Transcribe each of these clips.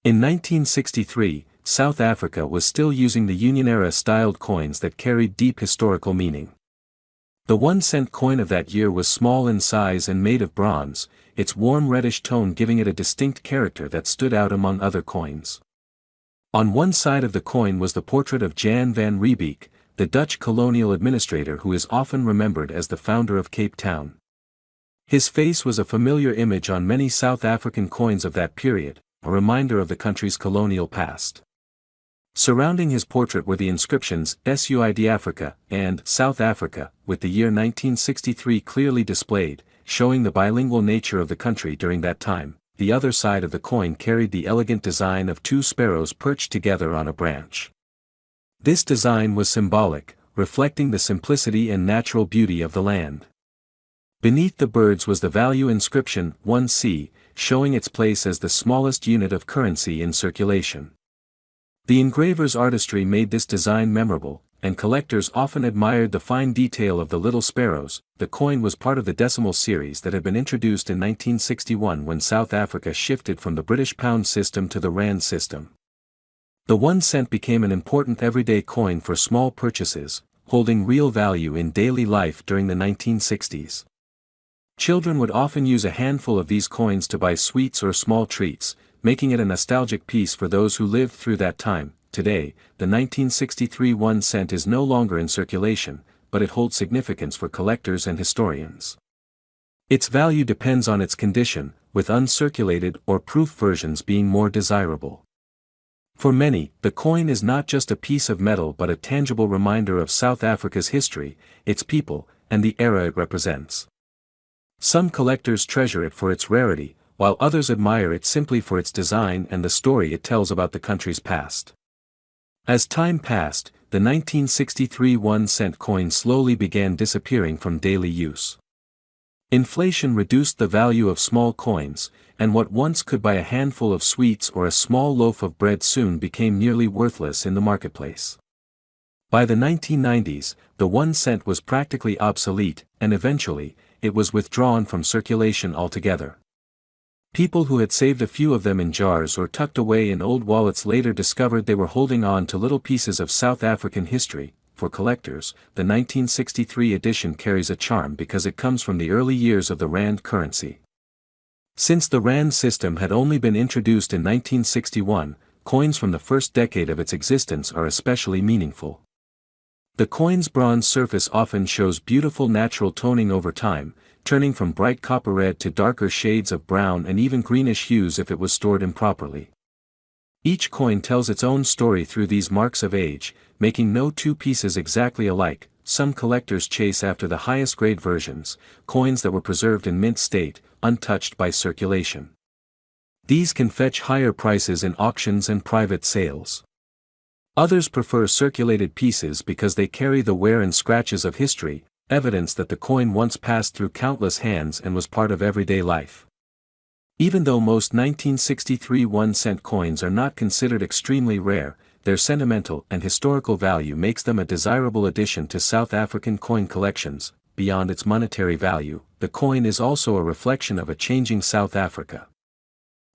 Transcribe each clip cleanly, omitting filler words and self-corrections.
In 1963, South Africa was still using the Union-era styled coins that carried deep historical meaning. The 1-cent coin of that year was small in size and made of bronze, its warm reddish tone giving it a distinct character that stood out among other coins. On one side of the coin was the portrait of Jan van Riebeeck, the Dutch colonial administrator who is often remembered as the founder of Cape Town. His face was a familiar image on many South African coins of that period, a reminder of the country's colonial past. Surrounding his portrait were the inscriptions SUID-AFRIKA and South Africa, with the year 1963 clearly displayed, showing the bilingual nature of the country during that time. The other side of the coin carried the elegant design of two sparrows perched together on a branch. This design was symbolic, reflecting the simplicity and natural beauty of the land. Beneath the birds was the value inscription 1C, showing its place as the smallest unit of currency in circulation. The engraver's artistry made this design memorable, and collectors often admired the fine detail of the little sparrows. The coin was part of the decimal series that had been introduced in 1961 when South Africa shifted from the British pound system to the rand system. The 1 cent became an important everyday coin for small purchases, holding real value in daily life during the 1960s. Children would often use a handful of these coins to buy sweets or small treats, making it a nostalgic piece for those who lived through that time. Today, the 1963 1 cent is no longer in circulation, but it holds significance for collectors and historians. Its value depends on its condition, with uncirculated or proof versions being more desirable. For many, the coin is not just a piece of metal but a tangible reminder of South Africa's history, its people, and the era it represents. Some collectors treasure it for its rarity, while others admire it simply for its design and the story it tells about the country's past. As time passed, the 1963 1 cent coin slowly began disappearing from daily use. Inflation reduced the value of small coins, and what once could buy a handful of sweets or a small loaf of bread soon became nearly worthless in the marketplace. By the 1990s, the 1 cent was practically obsolete, and eventually, it was withdrawn from circulation altogether. People who had saved a few of them in jars or tucked away in old wallets later discovered they were holding on to little pieces of South African history. For collectors, the 1963 edition carries a charm because it comes from the early years of the rand currency. Since the rand system had only been introduced in 1961, coins from the first decade of its existence are especially meaningful. The coin's bronze surface often shows beautiful natural toning over time, turning from bright copper red to darker shades of brown and even greenish hues if it was stored improperly. Each coin tells its own story through these marks of age, making no two pieces exactly alike. Some collectors chase after the highest grade versions, coins that were preserved in mint state, untouched by circulation. These can fetch higher prices in auctions and private sales. Others prefer circulated pieces because they carry the wear and scratches of history, evidence that the coin once passed through countless hands and was part of everyday life. Even though most 1963 1 cent coins are not considered extremely rare, their sentimental and historical value makes them a desirable addition to South African coin collections. Beyond its monetary value, the coin is also a reflection of a changing South Africa.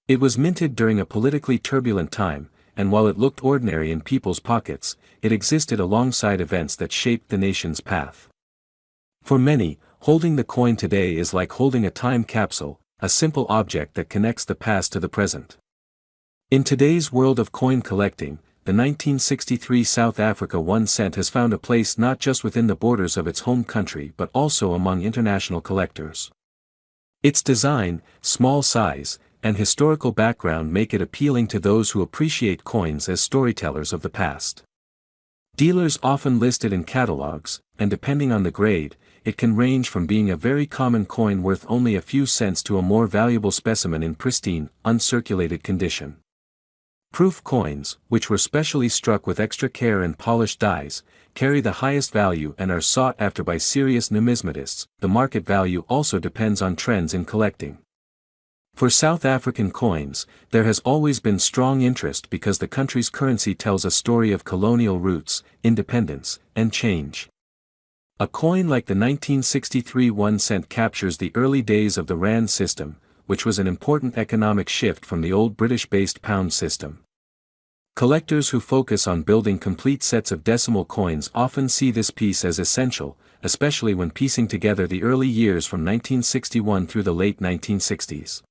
It was minted during a politically turbulent time, and while it looked ordinary in people's pockets, it existed alongside events that shaped the nation's path. For many, holding the coin today is like holding a time capsule, a simple object that connects the past to the present. In today's world of coin collecting, the 1963 South Africa 1 cent has found a place not just within the borders of its home country but also among international collectors. Its design, small size, and historical background make it appealing to those who appreciate coins as storytellers of the past. Dealers often list it in catalogs, and depending on the grade, it can range from being a very common coin worth only a few cents to a more valuable specimen in pristine, uncirculated condition. Proof coins, which were specially struck with extra care and polished dies, carry the highest value and are sought after by serious numismatists. The market value also depends on trends in collecting. For South African coins, there has always been strong interest because the country's currency tells a story of colonial roots, independence, and change. A coin like the 1963 1 cent captures the early days of the rand system, which was an important economic shift from the old British-based pound system. Collectors who focus on building complete sets of decimal coins often see this piece as essential, especially when piecing together the early years from 1961 through the late 1960s.